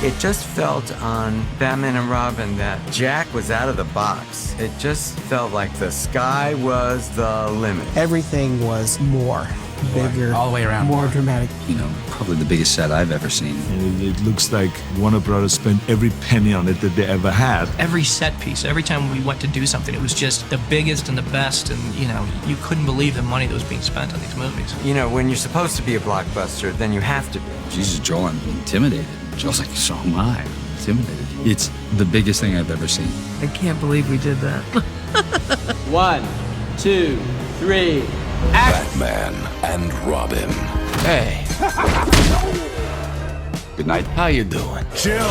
It just felt on Batman and Robin that Jack was out of the box. It just felt like the sky was the limit. Everything was more. Bigger, all the way around, more dramatic. You know, probably the biggest set I've ever seen. It looks like Warner Brothers spent every penny on it that they ever had. Every set piece, every time we went to do something, it was just the biggest and the best, and you know, you couldn't believe the money that was being spent on these movies. You know, when you're supposed to be a blockbuster, then you have to be. Jesus, Joel, I'm intimidated. Joel's like, so am I. Intimidated. It's the biggest thing I've ever seen. I can't believe we did that. 1, 2, 3. Batman and Robin. Hey. Good night. How you doing? Chill.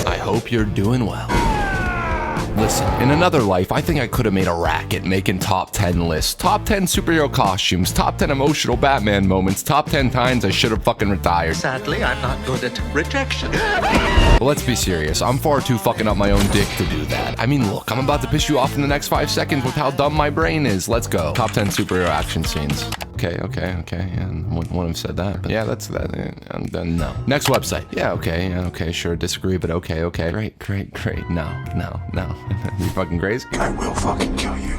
I hope you're doing well. Listen, in another life, I think I could have made a racket making top 10 lists. Top 10 superhero costumes, top 10 emotional Batman moments, top 10 times I should have fucking retired. Sadly, I'm not good at rejection. But let's be serious, I'm far too fucking up my own dick to do that. I mean, look, I'm about to piss you off in the next 5 seconds with how dumb my brain is. Let's go. Top 10 superhero action scenes. Okay, yeah, wouldn't have said that. But yeah, that's that. And then no. Next website. Yeah, okay, sure, disagree, but okay. Great. No. You fucking crazy? I will fucking kill you.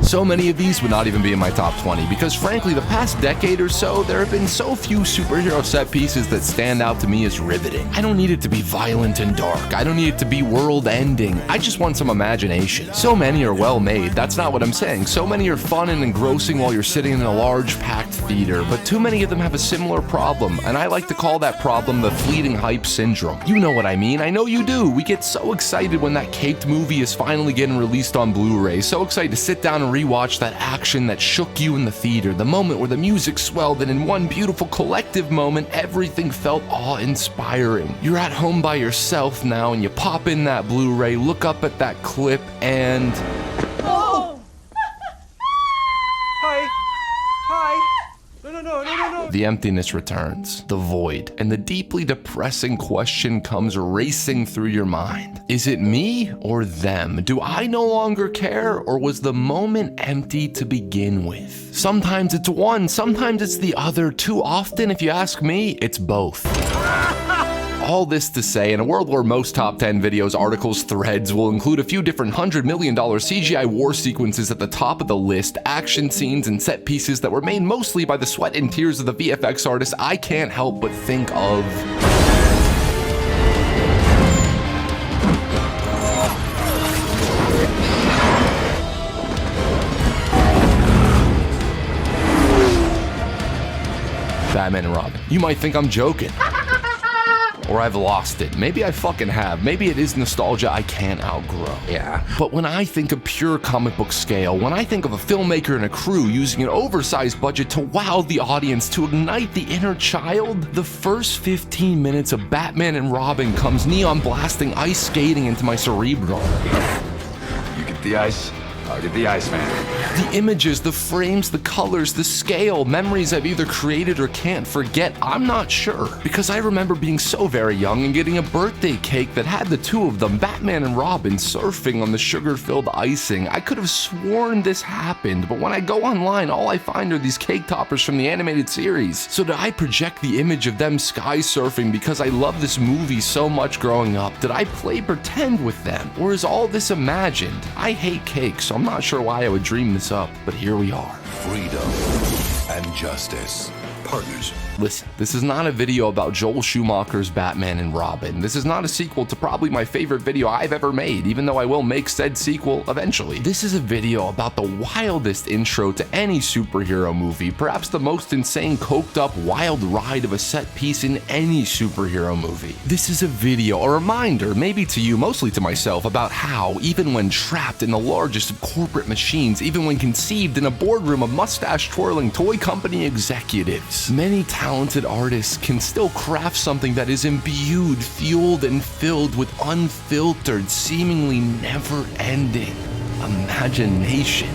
So many of these would not even be in my top 20 because frankly, the past decade or so, there have been so few superhero set pieces that stand out to me as riveting. I don't need it to be violent and dark. I don't need it to be world ending. I just want some imagination. So many are well made. That's not what I'm saying. So many are fun and engrossing while you're sitting in a large packed theater, but too many of them have a similar problem, and I like to call that problem the fleeting hype syndrome. You know what I mean. I know you do. We get so excited when that caked movie is finally getting released on Blu-ray. So excited to sit down and rewatch that action that shook you in the theater, the moment where the music swelled and in one beautiful collective moment, everything felt awe-inspiring. You're at home by yourself now and you pop in that Blu-ray, look up at that clip and... Oh! Hi. No. The emptiness returns, the void, and the deeply depressing question comes racing through your mind. Is it me or them? Do I no longer care, or was the moment empty to begin with? Sometimes it's one, sometimes it's the other. Too often, if you ask me, it's both. All this to say, in a world where most top 10 videos, articles, threads will include a few different $100 million CGI war sequences at the top of the list, action scenes and set pieces that were made mostly by the sweat and tears of the VFX artists, I can't help but think of... Batman and Robin. You might think I'm joking. Or I've lost it. Maybe I fucking have. Maybe it is nostalgia I can't outgrow. Yeah. But when I think of pure comic book scale, when I think of a filmmaker and a crew using an oversized budget to wow the audience, to ignite the inner child, the first 15 minutes of Batman and Robin comes neon blasting, ice skating into my cerebrum. You get the ice, I'll get the ice, man. The images, the frames, the colors, the scale, memories I've either created or can't forget, I'm not sure. Because I remember being so very young and getting a birthday cake that had the two of them, Batman and Robin, surfing on the sugar-filled icing. I could have sworn this happened, but when I go online, all I find are these cake toppers from the animated series. So did I project the image of them sky surfing because I love this movie so much growing up? Did I play pretend with them? Or is all this imagined? I hate cake, so I'm not sure why I would dream this up, but here we are. Freedom and justice. Partners. Listen, this is not a video about Joel Schumacher's Batman and Robin. This is not a sequel to probably my favorite video I've ever made, even though I will make said sequel eventually. This is a video about the wildest intro to any superhero movie, perhaps the most insane, coked up, wild ride of a set piece in any superhero movie. This is a video, a reminder, maybe to you, mostly to myself, about how, even when trapped in the largest of corporate machines, even when conceived in a boardroom of mustache-twirling toy company executives, many talented artists can still craft something that is imbued, fueled, and filled with unfiltered, seemingly never-ending imagination.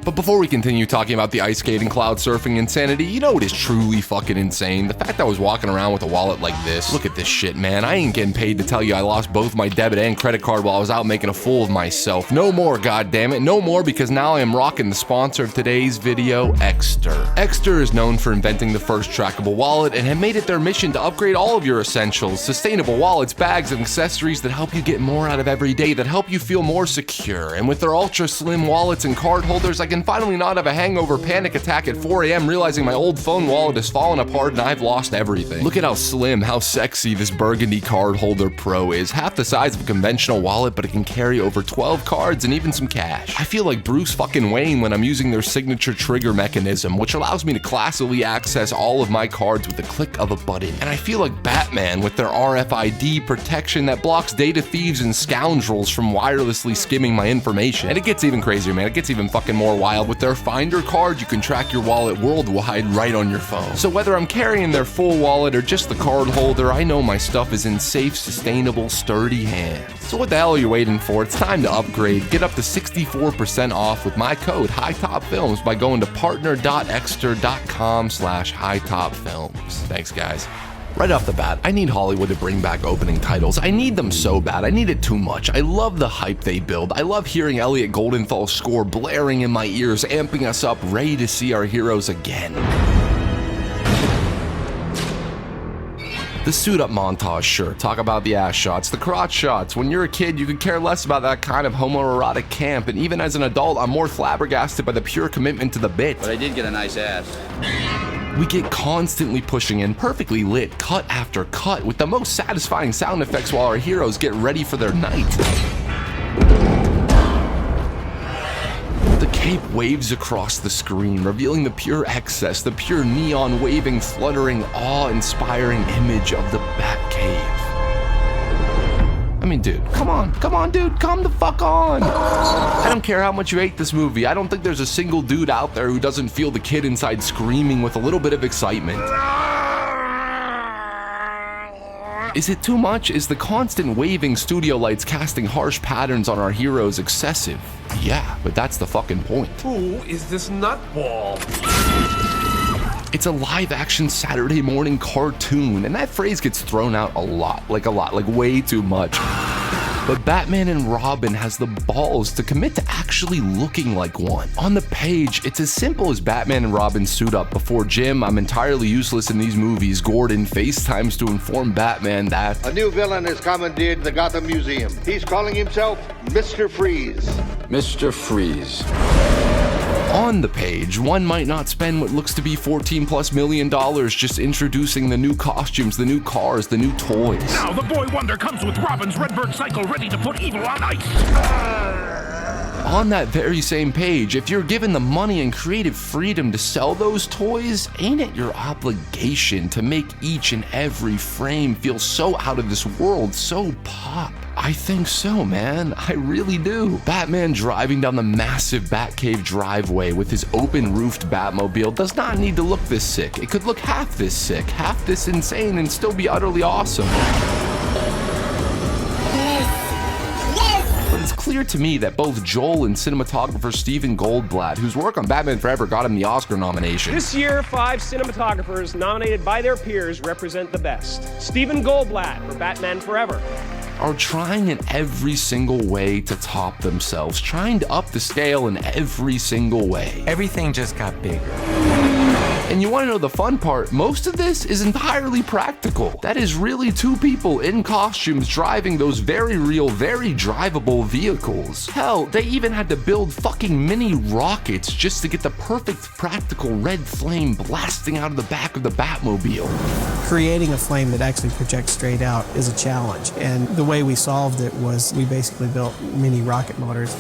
But before we continue talking about the ice skating, cloud surfing insanity, you know what is truly fucking insane? The fact I was walking around with a wallet like this. Look at this shit, man. I ain't getting paid to tell you I lost both my debit and credit card while I was out making a fool of myself. No more, goddammit. No more, because now I am rocking the sponsor of today's video, Ekster. Ekster is known for inventing the first trackable wallet and have made it their mission to upgrade all of your essentials. Sustainable wallets, bags, and accessories that help you get more out of every day, that help you feel more secure. And with their ultra slim wallets and card holders, I can finally not have a hangover panic attack at 4 a.m. realizing my old phone wallet has fallen apart and I've lost everything. Look at how slim, how sexy this Burgundy Card Holder Pro is. Half the size of a conventional wallet, but it can carry over 12 cards and even some cash. I feel like Bruce fucking Wayne when I'm using their signature trigger mechanism, which allows me to classically access all of my cards with the click of a button. And I feel like Batman with their RFID protection that blocks data thieves and scoundrels from wirelessly skimming my information. And it gets even crazier, man. It gets even fucking more wild. With their Finder card, you can track your wallet worldwide right on your phone. So whether I'm carrying their full wallet or just the card holder, I know my stuff is in safe, sustainable, sturdy hands. So what the hell are you waiting for? It's time to upgrade. Get up to 64% off with my code HiTopFilms by going to partner.ekster.com/HiTopFilms. Thanks, guys. Right off the bat, I need Hollywood to bring back opening titles. I need them so bad. I need it too much. I love the hype they build. I love hearing Elliot Goldenthal's score blaring in my ears, amping us up, ready to see our heroes again. The suit up montage, sure. Talk about the ass shots, the crotch shots. When you're a kid, you could care less about that kind of homoerotic camp, and even as an adult, I'm more flabbergasted by the pure commitment to the bit. But I did get a nice ass. We get constantly pushing in, perfectly lit, cut after cut, with the most satisfying sound effects while our heroes get ready for their night. The cape waves across the screen, revealing the pure excess, the pure neon waving, fluttering, awe-inspiring image of the Batcave. I mean, dude, come on, dude, come the fuck on. I don't care how much you hate this movie. I don't think there's a single dude out there who doesn't feel the kid inside screaming with a little bit of excitement. Is it too much? Is the constant waving studio lights casting harsh patterns on our heroes excessive? Yeah, but that's the fucking point. Who is this nutball? It's a live-action Saturday morning cartoon, and that phrase gets thrown out a lot, like way too much. But Batman and Robin has the balls to commit to actually looking like one. On the page, it's as simple as Batman and Robin suit up before Jim, I'm entirely useless in these movies, Gordon FaceTimes to inform Batman that a new villain has commandeered the Gotham Museum. He's calling himself Mr. Freeze. Mr. Freeze. On the page, one might not spend what looks to be $14+ million just introducing the new costumes, the new cars, the new toys. Now the Boy Wonder comes with Robin's Redbird cycle ready to put evil on ice. On that very same page, if you're given the money and creative freedom to sell those toys, ain't it your obligation to make each and every frame feel so out of this world, so pop? I think so, man. I really do. Batman driving down the massive Batcave driveway with his open-roofed Batmobile does not need to look this sick. It could look half this sick, half this insane, and still be utterly awesome. But it's clear to me that both Joel and cinematographer Steven Goldblatt, whose work on Batman Forever got him the Oscar nomination. This year, 5 cinematographers nominated by their peers represent the best. Steven Goldblatt for Batman Forever. Are trying in every single way to top themselves, trying to up the scale in every single way. Everything just got bigger. And you want to know the fun part? Most of this is entirely practical. That is really two people in costumes driving those very real, very drivable vehicles. Hell, they even had to build fucking mini rockets just to get the perfect practical red flame blasting out of the back of the Batmobile. Creating a flame that actually projects straight out is a challenge, and the way we solved it was we basically built mini rocket motors.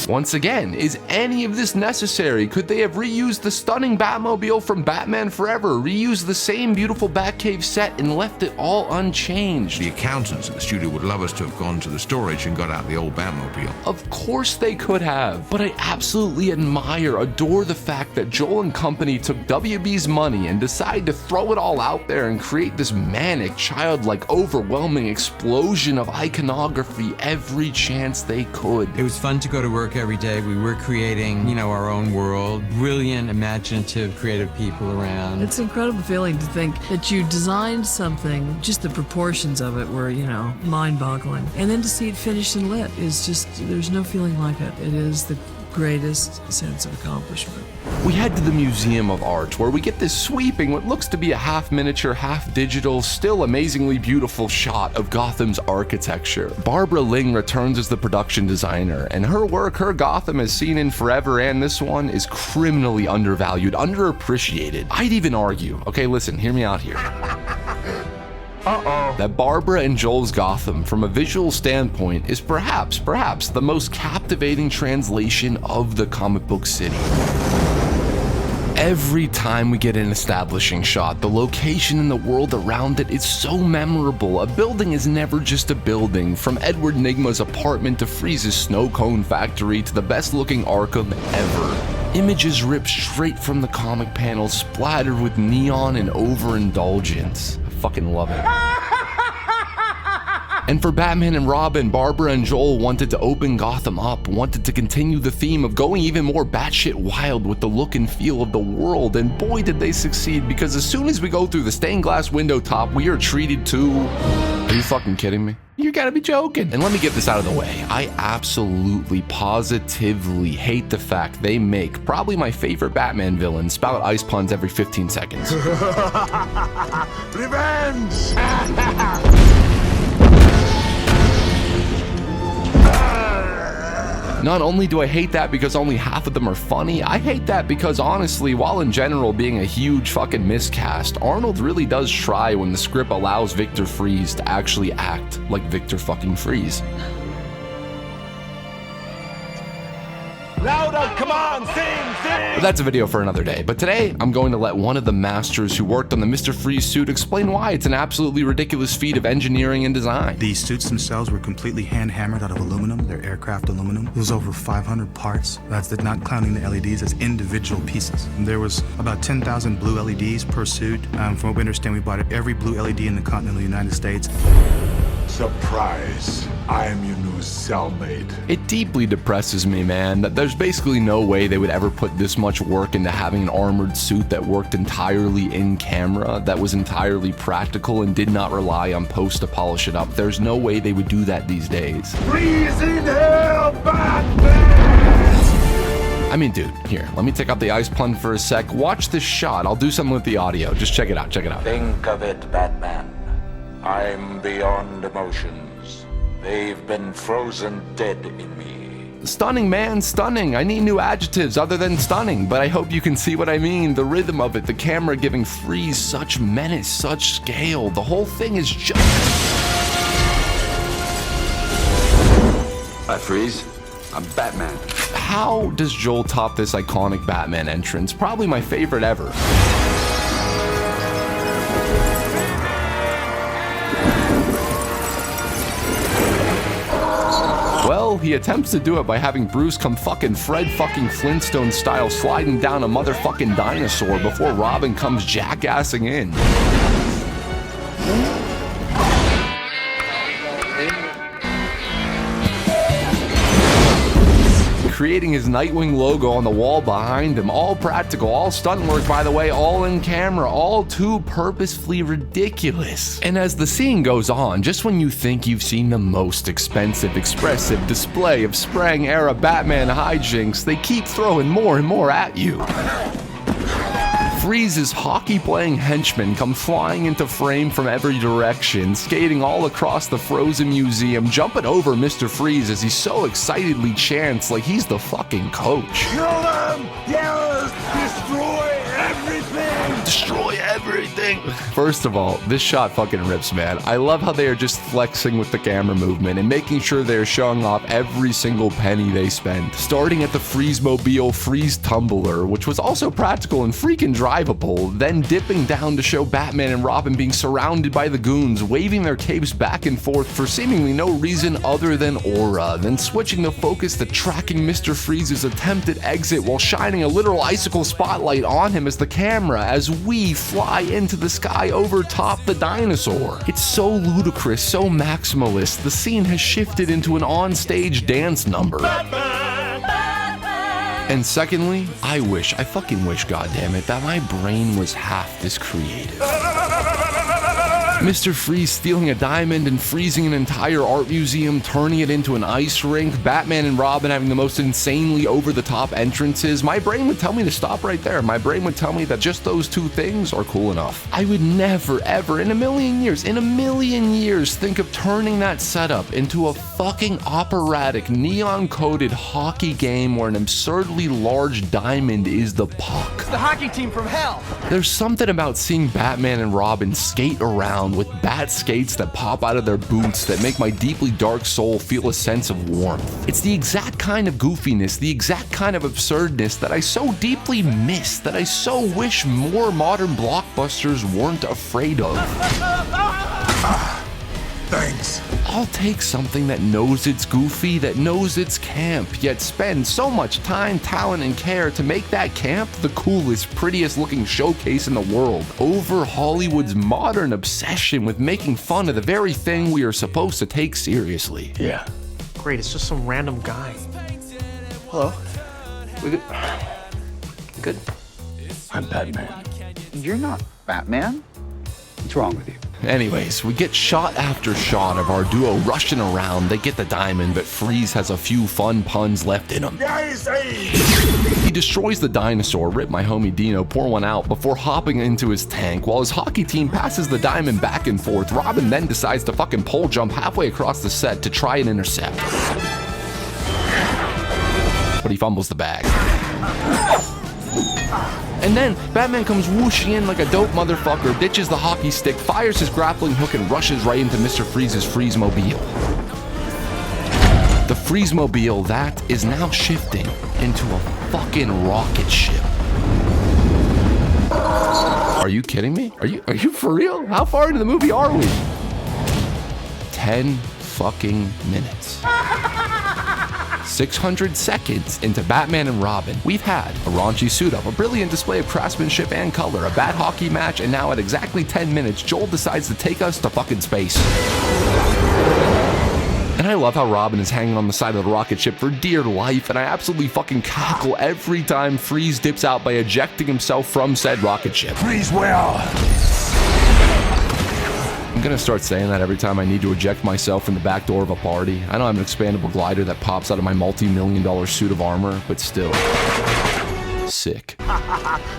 Once again, is any of this necessary? Could they have reused the stunning Batmobile from Batman Forever, reused the same beautiful Batcave set and left it all unchanged. The accountants at the studio would love us to have gone to the storage and got out the old Batmobile. Of course they could have, but I absolutely adore the fact that Joel and company took WB's money and decided to throw it all out there and create this manic, childlike, overwhelming explosion of iconography every chance they could. It was fun to go to work every day. We were creating, our own world. Brilliant, imaginative, creative people around. It's an incredible feeling to think that you designed something, just the proportions of it were, mind-boggling. And then to see it finished and lit is just, there's no feeling like it. It is the greatest sense of accomplishment. We head to the Museum of Art, where we get this sweeping, what looks to be a half miniature, half digital, still amazingly beautiful shot of Gotham's architecture. Barbara Ling returns as the production designer, and her work, her Gotham as seen in Forever and this one, is criminally undervalued, underappreciated. I'd even argue, okay, listen, hear me out here. That Barbara and Joel's Gotham, from a visual standpoint, is perhaps the most captivating translation of the comic book city. Every time we get an establishing shot, the location and the world around it is so memorable. A building is never just a building. From Edward Nygma's apartment to Freeze's snow cone factory to the best looking Arkham ever. Images ripped straight from the comic panels, splattered with neon and overindulgence. I fucking love it. And for Batman and Robin, Barbara and Joel wanted to open Gotham up, wanted to continue the theme of going even more batshit wild with the look and feel of the world, and boy did they succeed, because as soon as we go through the stained glass window top, we are treated to... Are you fucking kidding me? You gotta be joking. And let me get this out of the way. I absolutely, positively hate the fact they make probably my favorite Batman villain spout ice puns every 15 seconds. Revenge! Not only do I hate that because only half of them are funny, I hate that because honestly, while in general being a huge fucking miscast, Arnold really does try when the script allows Victor Fries to actually act like Victor fucking Fries. Louder, come on, sing! But that's a video for another day. But today, I'm going to let one of the masters who worked on the Mr. Freeze suit explain why it's an absolutely ridiculous feat of engineering and design. These suits themselves were completely hand-hammered out of aluminum. They're aircraft aluminum. There was over 500 parts. That's not counting the LEDs as individual pieces. And there was about 10,000 blue LEDs per suit. From what we understand, we bought every blue LED in the continental United States. Surprise. I am your new cellmate. It deeply depresses me, man, that there's basically no way they would ever put this much work into having an armored suit that worked entirely in camera, that was entirely practical and did not rely on post to polish it up. There's no way they would do that these days. Freeze in hell, Batman! I mean, dude, here, let me take out the ice pun for a sec. Watch this shot. I'll do something with the audio. Just check it out, check it out. Think of it, Batman. I'm beyond emotions. They've been frozen dead in me. Stunning, man, stunning. I need new adjectives other than stunning, but I hope you can see what I mean. The rhythm of it, the camera giving Freeze such menace, such scale. The whole thing is just... Hi, Freeze. I'm Batman. How does Joel top this iconic Batman entrance? Probably my favorite ever. Well, he attempts to do it by having Bruce come fucking Fred fucking Flintstone style sliding down a motherfucking dinosaur before Robin comes jackassing in. Creating his Nightwing logo on the wall behind him. All practical, all stunt work, by the way, all in camera, all too purposefully ridiculous. And as the scene goes on, just when you think you've seen the most expensive, expressive display of Sprang-era Batman hijinks, they keep throwing more and more at you. Freeze's hockey-playing henchmen come flying into frame from every direction, skating all across the frozen museum, jumping over Mr. Freeze as he so excitedly chants like he's the fucking coach. Kill them! Yes! Destroy everything! Destroy everything! everything. First of all, this shot fucking rips, man. I love how they are just flexing with the camera movement and making sure they're showing off every single penny they spend. Starting at the Freeze-mobile Freeze Tumbler, which was also practical and freaking drivable, then dipping down to show Batman and Robin being surrounded by the goons, waving their capes back and forth for seemingly no reason other than aura, then switching the focus to tracking Mr. Freeze's attempted exit while shining a literal icicle spotlight on him as the camera as we fly into the sky over top the dinosaur. It's so ludicrous, so maximalist, the scene has shifted into an on-stage dance number. And secondly, I fucking wish, goddammit, that my brain was half this creative. Mr. Freeze stealing a diamond and freezing an entire art museum, turning it into an ice rink, Batman and Robin having the most insanely over-the-top entrances, my brain would tell me to stop right there. My brain would tell me that just those two things are cool enough. I would never, ever, in a million years, think of turning that setup into a fucking operatic, neon-coded hockey game where an absurdly large diamond is the puck. It's the hockey team from hell. There's something about seeing Batman and Robin skate around with bat skates that pop out of their boots that make my deeply dark soul feel a sense of warmth. It's the exact kind of goofiness, the exact kind of absurdness that I so deeply miss, that I so wish more modern blockbusters weren't afraid of. Thanks. I'll take something that knows it's goofy, that knows it's camp, yet spends so much time, talent, and care to make that camp the coolest, prettiest looking showcase in the world, over Hollywood's modern obsession with making fun of the very thing we are supposed to take seriously. Yeah. Great, it's just some random guy. Hello. We good? Good. I'm Batman. You're not Batman? What's wrong with you? Anyways, we get shot after shot of our duo rushing around. They get the diamond, but Freeze has a few fun puns left in him. He destroys the dinosaur, rip my homie Dino, pour one out before hopping into his tank. While his hockey team passes the diamond back and forth, Robin then decides to fucking pole jump halfway across the set to try and intercept. But he fumbles the bag. And then Batman comes whooshing in like a dope motherfucker, ditches the hockey stick, fires his grappling hook, and rushes right into Mr. Freeze's Freeze-mobile. The Freeze-mobile, that is now shifting into a fucking rocket ship. Are you kidding me? Are you for real? How far into the movie are we? 10 fucking minutes. 600 seconds into Batman and Robin, we've had a raunchy suit-up, a brilliant display of craftsmanship and color, a bad hockey match, and now at exactly 10 minutes, Joel decides to take us to fucking space. And I love how Robin is hanging on the side of the rocket ship for dear life, and I absolutely fucking cackle every time Freeze dips out by ejecting himself from said rocket ship. Freeze well. I'm gonna start saying that every time I need to eject myself from the back door of a party. I don't have an expandable glider that pops out of my multi-million-dollar suit of armor, but still. Sick.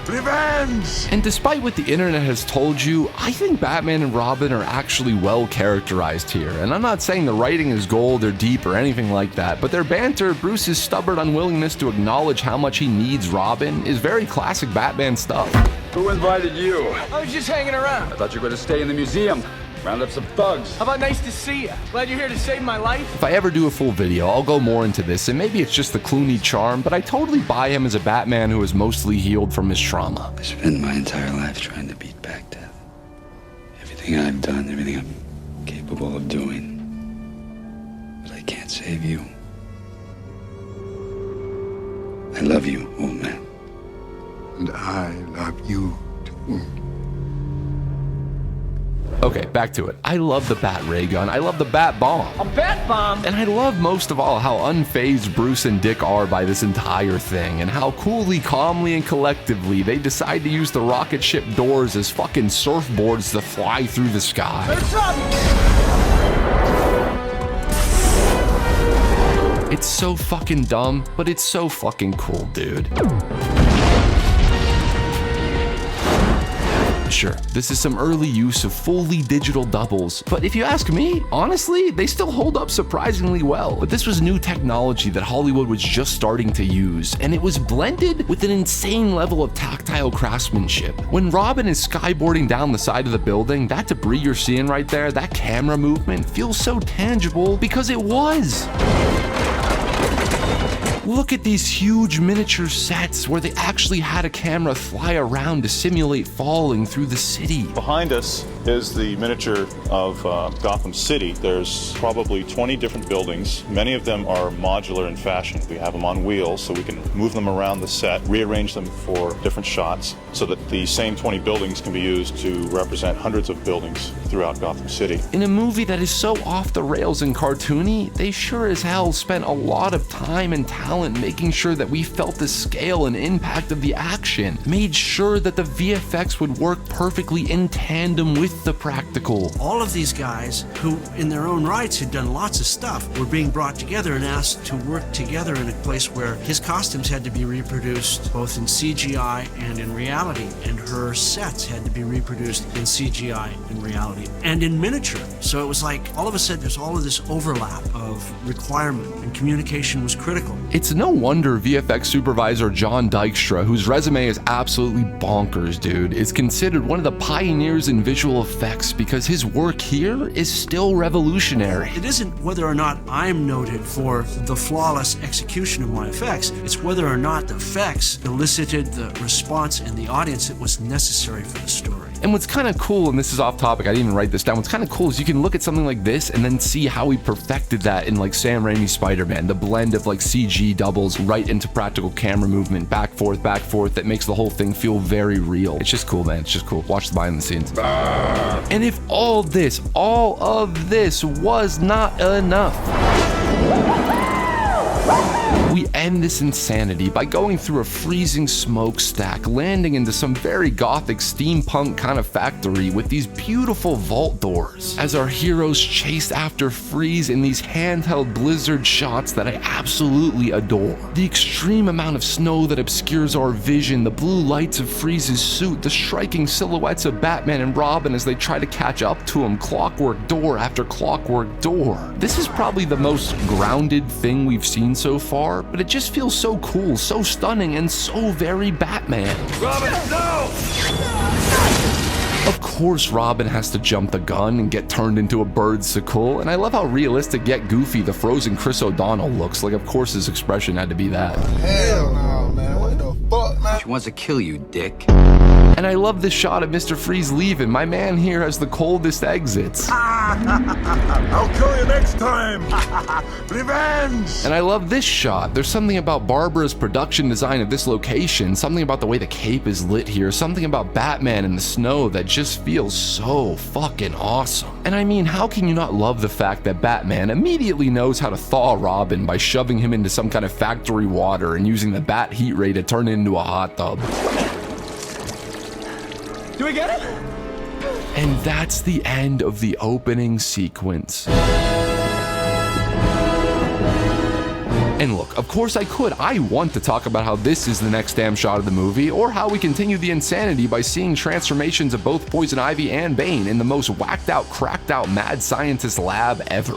Revenge! And despite what the internet has told you, I think Batman and Robin are actually well characterized here. And I'm not saying the writing is gold or deep or anything like that, but their banter, Bruce's stubborn unwillingness to acknowledge how much he needs Robin, is very classic Batman stuff. Who invited you? I was just hanging around. I thought you were going to stay in the museum. Round up some thugs. How about nice to see you? Glad you're here to save my life. If I ever do a full video, I'll go more into this, and maybe it's just the Clooney charm, but I totally buy him as a Batman who is mostly healed from his trauma. I spent my entire life trying to beat back death. Everything I've done, everything I'm capable of doing. But I can't save you. I love you, old man. And I love you too. Okay, back to it. I love the Bat Ray Gun. I love the Bat Bomb. A bat bomb? And I love most of all how unfazed Bruce and Dick are by this entire thing, and how coolly, calmly, and collectively they decide to use the rocket ship doors as fucking surfboards to fly through the sky. It's so fucking dumb, but it's so fucking cool, dude. Sure, this is some early use of fully digital doubles, but if you ask me, honestly, they still hold up surprisingly well. But this was new technology that Hollywood was just starting to use, and it was blended with an insane level of tactile craftsmanship. When Robin is skyboarding down the side of the building, that debris you're seeing right there, that camera movement feels so tangible because it was. Look at these huge miniature sets where they actually had a camera fly around to simulate falling through the city. Behind us is the miniature of Gotham City. There's probably 20 different buildings. Many of them are modular in fashion. We have them on wheels so we can move them around the set, rearrange them for different shots so that the same 20 buildings can be used to represent hundreds of buildings throughout Gotham City. In a movie that is so off the rails and cartoony, they sure as hell spent a lot of time and talent making sure that we felt the scale and impact of the action, made sure that the VFX would work perfectly in tandem with the practical. All of these guys, who in their own rights had done lots of stuff, were being brought together and asked to work together in a place where his costumes had to be reproduced both in CGI and in reality, and her sets had to be reproduced in CGI and reality and in miniature. So it was like all of a sudden there's all of this overlap of requirement, and communication was critical. It's no wonder VFX supervisor John Dykstra, whose resume is absolutely bonkers, dude, is considered one of the pioneers in visual effects because his work here is still revolutionary. It isn't whether or not I'm noted for the flawless execution of my effects, it's whether or not the effects elicited the response in the audience that was necessary for the story. And what's kind of cool, and this is off topic, I didn't even write this down, what's kind of cool is you can look at something like this and then see how he perfected that in like Sam Raimi's Spider-Man, the blend of like CG doubles right into practical camera movement, back forth, that makes the whole thing feel very real. It's just cool, man, it's just cool. Watch the behind the scenes. And if all of this was not enough, we end this insanity by going through a freezing smokestack, landing into some very gothic steampunk kind of factory with these beautiful vault doors, as our heroes chase after Freeze in these handheld blizzard shots that I absolutely adore. The extreme amount of snow that obscures our vision, the blue lights of Freeze's suit, the striking silhouettes of Batman and Robin as they try to catch up to him, clockwork door after clockwork door. This is probably the most grounded thing we've seen so far, but it just feels so cool, so stunning, and so very Batman. Robin, no! Of course Robin has to jump the gun and get turned into a birdsicle, and I love how realistic yet goofy the frozen Chris O'Donnell looks. Like, of course his expression had to be that. Hell no, man. What the fuck, man? She wants to kill you, dick. And I love this shot of Mr. Freeze leaving. My man here has the coldest exits. I'll kill you next time. Revenge! And I love this shot. There's something about Barbara's production design of this location, something about the way the cape is lit here, something about Batman in the snow that just feels so fucking awesome. And I mean, how can you not love the fact that Batman immediately knows how to thaw Robin by shoving him into some kind of factory water and using the bat heat ray to turn it into a hot tub? Do we get it? And that's the end of the opening sequence. And look, of course I want to talk about how this is the next damn shot of the movie, or how we continue the insanity by seeing transformations of both Poison Ivy and Bane in the most whacked out, cracked out mad scientist lab ever.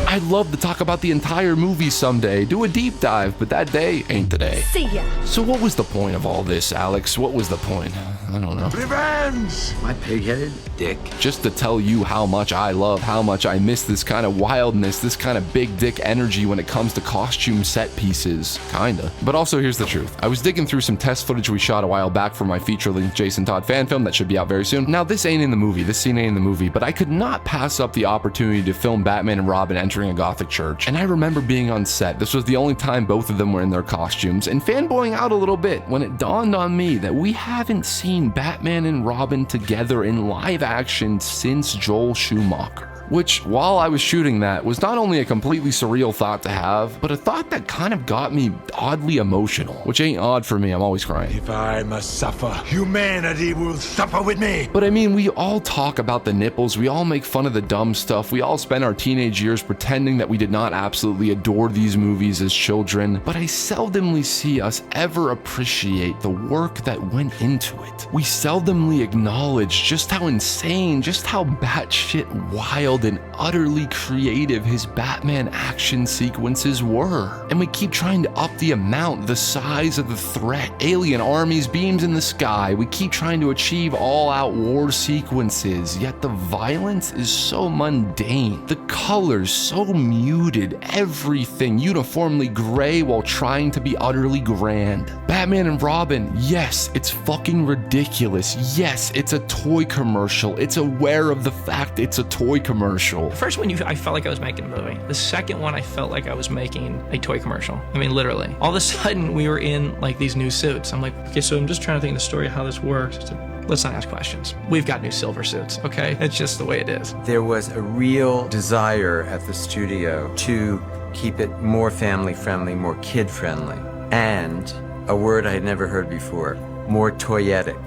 I'd love to talk about the entire movie someday, do a deep dive, but that day ain't the day. See ya. So what was the point of all this, Alex? What was the point? I don't know. Revenge! My pig-headed dick. Just to tell you how much I love, how much I miss this kind of wildness, this kind of big dick energy when it comes to costume set pieces. Kinda. But also, here's the truth. I was digging through some test footage we shot a while back for my feature-length Jason Todd fan film that should be out very soon. Now, this ain't in the movie, this scene ain't in the movie, but I could not pass up the opportunity to film Batman and Robin entering a Gothic church. And I remember being on set. This was the only time both of them were in their costumes, and fanboying out a little bit when it dawned on me that we haven't seen Batman and Robin together in live action since Joel Schumacher. which, while I was shooting that, was not only a completely surreal thought to have, but a thought that kind of got me oddly emotional, which ain't odd for me, I'm always crying. If I must suffer, humanity will suffer with me. But I mean, we all talk about the nipples, we all make fun of the dumb stuff, we all spend our teenage years pretending that we did not absolutely adore these movies as children, but I seldomly see us ever appreciate the work that went into it. We seldomly acknowledge just how insane, just how batshit wild and utterly creative his Batman action sequences were. And we keep trying to up the amount, the size of the threat, alien armies, beams in the sky. We keep trying to achieve all-out war sequences, yet the violence is so mundane. The colors so muted, everything uniformly gray while trying to be utterly grand. Batman and Robin, yes, it's fucking ridiculous. Yes, it's a toy commercial. It's aware of the fact it's a toy commercial. The first one, I felt like I was making a movie. The second one, I felt like I was making a toy commercial. I mean, literally. All of a sudden, we were in like these new suits. I'm like, okay, so I'm just trying to think of the story of how this works. Let's not ask questions. We've got new silver suits, okay? It's just the way it is. There was a real desire at the studio to keep it more family-friendly, more kid-friendly, and a word I had never heard before, more toyetic,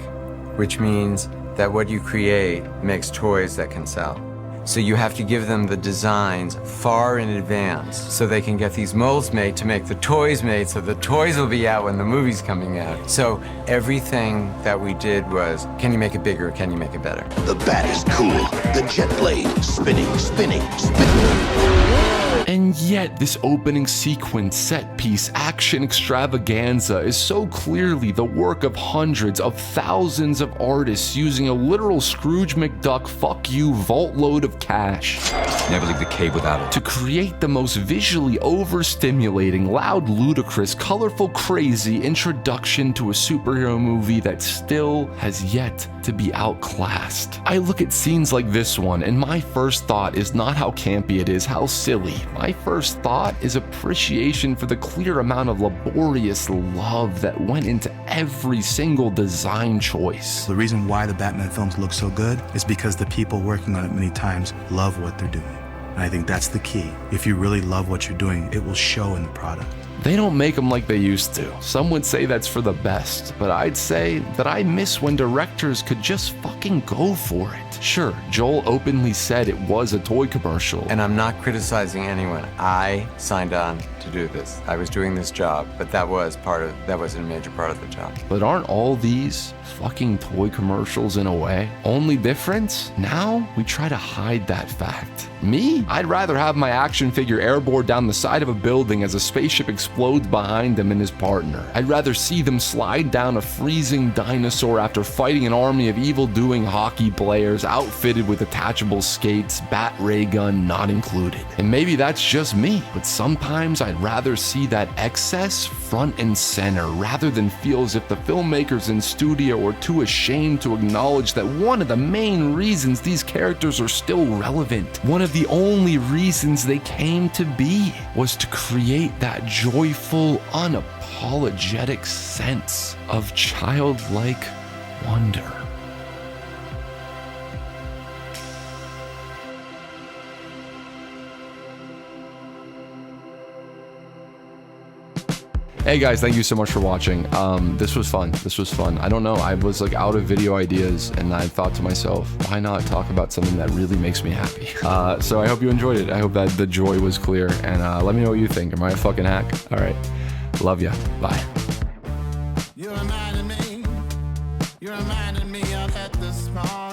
which means that what you create makes toys that can sell. So you have to give them the designs far in advance so they can get these molds made to make the toys made so the toys will be out when the movie's coming out. So everything that we did was, can you make it bigger? Can you make it better? The bat is cool. The jet blade spinning, spinning, spinning. And yet, this opening sequence, set piece, action extravaganza is so clearly the work of hundreds of thousands of artists using a literal Scrooge McDuck fuck you vault load of cash. Never leave the cave without it. To create the most visually overstimulating, loud, ludicrous, colorful, crazy introduction to a superhero movie that still has yet to be outclassed. I look at scenes like this one, and my first thought is not how campy it is, how silly. My first thought is appreciation for the clear amount of laborious love that went into every single design choice. The reason why the Batman films look so good is because the people working on it many times love what they're doing. And I think that's the key. If you really love what you're doing, it will show in the product. They don't make them like they used to. Some would say that's for the best, but I'd say that I miss when directors could just fucking go for it. Sure, Joel openly said it was a toy commercial. And I'm not criticizing anyone. I signed on to do this. I was doing this job, but that was a major part of the job. But aren't all these fucking toy commercials in a way? Only difference? Now we try to hide that fact. Me? I'd rather have my action figure airborne down the side of a building as a spaceship explodes behind him and his partner. I'd rather see them slide down a freezing dinosaur after fighting an army of evil-doing hockey players outfitted with attachable skates, bat ray gun not included. And maybe that's just me, but sometimes I'd rather see that excess front and center rather than feel as if the filmmakers in studio are too ashamed to acknowledge that one of the main reasons these characters are still relevant, one of the only reasons they came to be, was to create that joyful, unapologetic sense of childlike wonder. Hey guys, thank you so much for watching. This was fun. I don't know, I was like out of video ideas and I thought to myself, why not talk about something that really makes me happy? So I hope you enjoyed it. I hope that the joy was clear, and let me know what you think. Am I a fucking hack? All right, love ya, bye. You reminded me of at the small